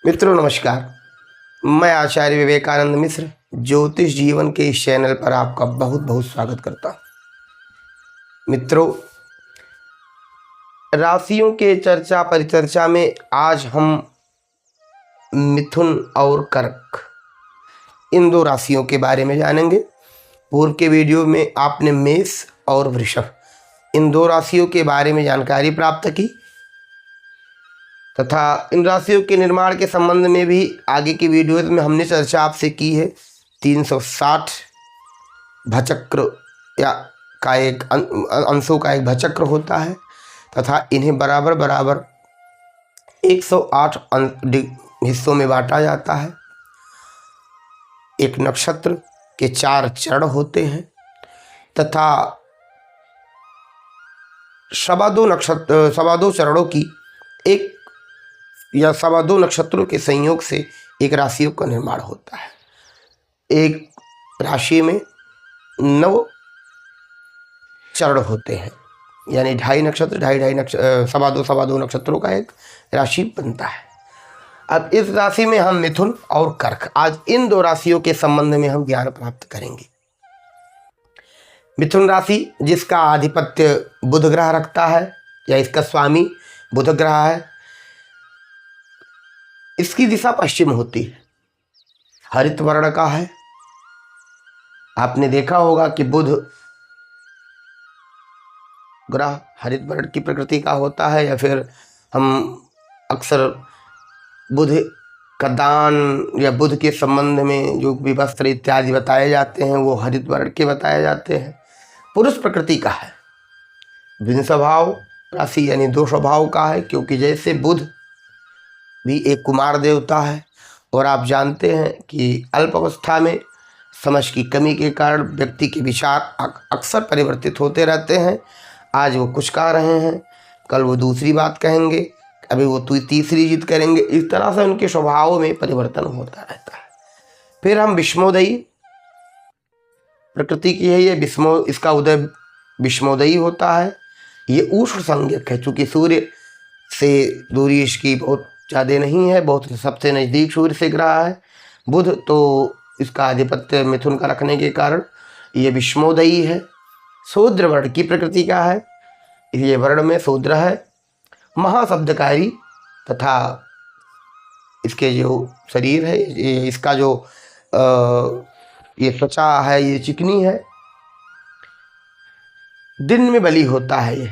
मित्रों नमस्कार। मैं आचार्य विवेकानंद मिश्र ज्योतिष जीवन के इस चैनल पर आपका बहुत बहुत स्वागत करता हूँ। मित्रों, राशियों के चर्चा परिचर्चा में आज हम मिथुन और कर्क इन दो राशियों के बारे में जानेंगे। पूर्व के वीडियो में आपने मेष और वृषभ इन दो राशियों के बारे में जानकारी प्राप्त की तथा इन राशियों के निर्माण के संबंध में भी आगे की वीडियोज में हमने चर्चा आपसे की है। 360 भचक्र या का एक अंशों का एक भचक्र होता है तथा इन्हें बराबर बराबर 108 हिस्सों में बांटा जाता है। एक नक्षत्र के 4 चरण होते हैं तथा सवा दो चरणों की एक या सवा दो नक्षत्रों के संयोग से एक राशियों का निर्माण होता है। एक राशि में 9 चरण होते हैं, यानी 2.5 नक्षत्र सवा दो नक्षत्रों का एक राशि बनता है। अब इस राशि में हम मिथुन और कर्क, आज इन दो राशियों के संबंध में हम ज्ञान प्राप्त करेंगे। मिथुन राशि जिसका आधिपत्य बुध ग्रह रखता है या इसका स्वामी बुध ग्रह है, इसकी दिशा पश्चिम होती है, हरित वर्ण का है। आपने देखा होगा कि बुध ग्रह हरित वर्ण की प्रकृति का होता है, या फिर हम अक्सर बुध का दान या बुध के संबंध में जो भी वस्त्र इत्यादि बताए जाते हैं वो हरित वर्ण के बताए जाते हैं। पुरुष प्रकृति का है, भिन्न स्वभाव राशि यानी 2 स्वभाव का है, क्योंकि जैसे बुध भी एक कुमार देवता है और आप जानते हैं कि अल्प अवस्था में समझ की कमी के कारण व्यक्ति के विचार अक्सर परिवर्तित होते रहते हैं। आज वो कुछ कह रहे हैं, कल वो दूसरी बात कहेंगे, अभी वो तीसरी जिद करेंगे। इस तरह से उनके स्वभाव में परिवर्तन होता रहता है। फिर हम विषमोदयी प्रकृति की है, ये इसका उदय विषमोदयी होता है। ये उष्ण संज्ञक है, चूँकि सूर्य से दूरी इसकी बहुत ज़्यादा नहीं है, बहुत सबसे नज़दीक सूर्य से ग्रह है बुध, तो इसका आधिपत्य मिथुन का रखने के कारण ये विषमोदयी है। शूद्र वर्ण की प्रकृति का है, ये वर्ण में शूद्र है, महाशब्दकारी तथा इसके जो शरीर है इसका जो ये त्वचा है ये चिकनी है, दिन में बली होता है। ये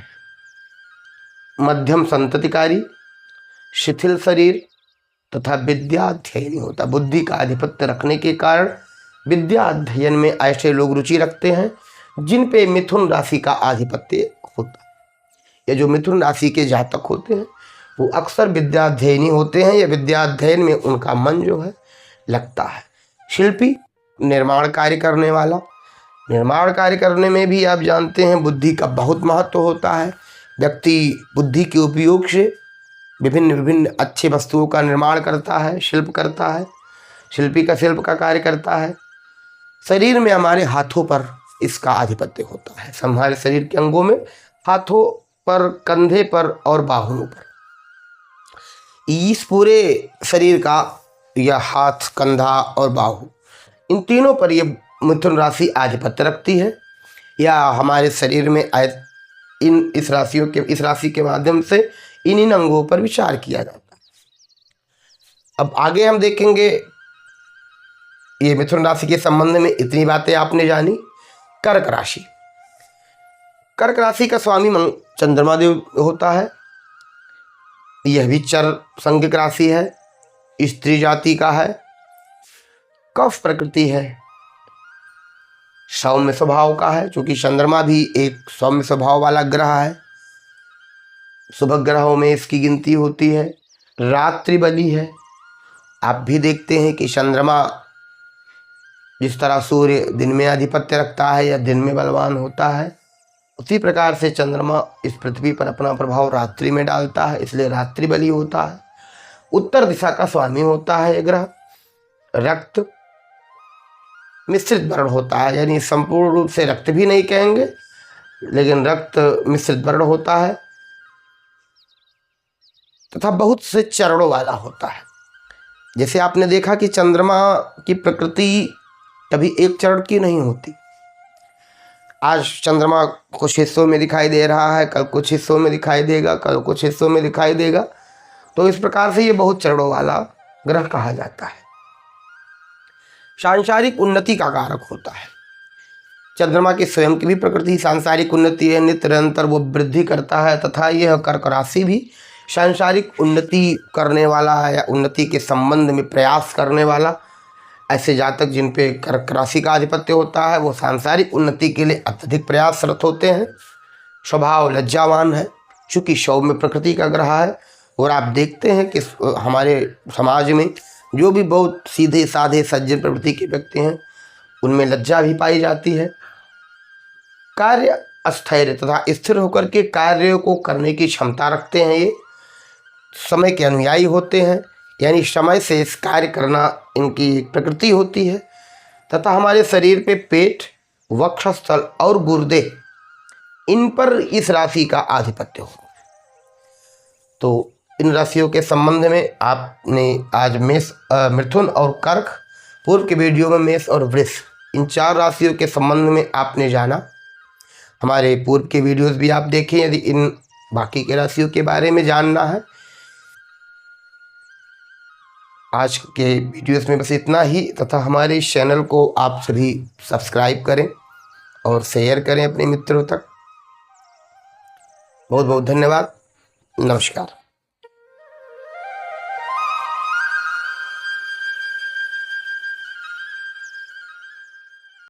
मध्यम संततिकारी, शिथिल शरीर तथा विद्याध्ययनी होता। बुद्धि का आधिपत्य रखने के कारण विद्या अध्ययन में ऐसे लोग रुचि रखते हैं जिन पे मिथुन राशि का आधिपत्य होता है। ये जो मिथुन राशि के जातक होते हैं वो अक्सर विद्याध्ययनी होते हैं या विद्याध्ययन में उनका मन जो है लगता है। शिल्पी, निर्माण कार्य करने वाला, निर्माण कार्य करने में भी आप जानते हैं बुद्धि का बहुत महत्व होता है। व्यक्ति बुद्धि के उपयोग से विभिन्न अच्छे वस्तुओं का निर्माण करता है, शिल्प करता है, शिल्पी का शिल्प का कार्य करता है। शरीर में हमारे हाथों पर इसका आधिपत्य होता है, हमारे शरीर के अंगों में हाथों पर, कंधे पर और बाहुओं पर, इस पूरे शरीर का या हाथ, कंधा और बाहु, इन तीनों पर ये मिथुन राशि आधिपत्य रखती है। या हमारे शरीर में इस राशि के माध्यम से इन अंगों पर विचार किया जाता है। अब आगे हम देखेंगे, ये मिथुन राशि के संबंध में इतनी बातें आपने जानी। कर्क राशि, कर्क राशि का स्वामी चंद्रमा देव होता है। यह भी चर संज्ञक राशि है, स्त्री जाति का है, कफ प्रकृति है, सौम्य स्वभाव का है, क्योंकि चंद्रमा भी एक सौम्य स्वभाव वाला ग्रह है। शुभ ग्रहों में इसकी गिनती होती है। रात्रि बली है। आप भी देखते हैं कि चंद्रमा जिस तरह सूर्य दिन में आधिपत्य रखता है या दिन में बलवान होता है, उसी प्रकार से चंद्रमा इस पृथ्वी पर अपना प्रभाव रात्रि में डालता है, इसलिए रात्रि बली होता है। उत्तर दिशा का स्वामी होता है यह ग्रह। रक्त मिश्रित वर्ण होता है, यानी संपूर्ण रूप से रक्त भी नहीं कहेंगे, लेकिन रक्त मिश्रित वर्ण होता है तथा बहुत से चरणों वाला होता है। जैसे आपने देखा कि चंद्रमा की प्रकृति कभी एक चरण की नहीं होती। आज चंद्रमा कुछ हिस्सों में दिखाई दे रहा है, कल कुछ हिस्सों में दिखाई देगा, कल कुछ हिस्सों में दिखाई देगा। तो इस प्रकार से ये बहुत चरणों वाला ग्रह कहा जाता है। सांसारिक उन्नति का कारक होता है। चंद्रमा की स्वयं की भी प्रकृति सांसारिक उन्नति है, नित्य निरंतर वो वृद्धि करता है, तथा यह कर्क राशि भी सांसारिक उन्नति करने वाला है या उन्नति के संबंध में प्रयास करने वाला। ऐसे जातक जिन पे कर्क राशि का आधिपत्य होता है वो सांसारिक उन्नति के लिए अत्यधिक प्रयासरत होते हैं। स्वभाव लज्जावान है, चूँकि सौम्य प्रकृति का ग्रह है। और आप देखते हैं कि हमारे समाज में जो भी बहुत सीधे साधे सज्जन प्रवृत्ति के व्यक्ति हैं उनमें लज्जा भी पाई जाती है। कार्य अस्थैर्य तथा स्थिर होकर के कार्यों को करने की क्षमता रखते हैं। ये समय के अनुयायी होते हैं, यानी समय से इस कार्य करना इनकी एक प्रकृति होती है। तथा हमारे शरीर पे पेट, वक्षस्थल और गुर्दे, इन पर इस राशि का आधिपत्य हो। तो इन राशियों के संबंध में आपने आज मेष, मिथुन और कर्क, पूर्व के वीडियो में मेष और वृष, इन 4 राशियों के संबंध में आपने जाना। हमारे पूर्व के वीडियोस भी आप देखें यदि इन बाकी के राशियों के बारे में जानना है। आज के वीडियोस में बस इतना ही, तथा हमारे इस चैनल को आप सभी सब्सक्राइब करें और शेयर करें अपने मित्रों तक। बहुत बहुत धन्यवाद। नमस्कार।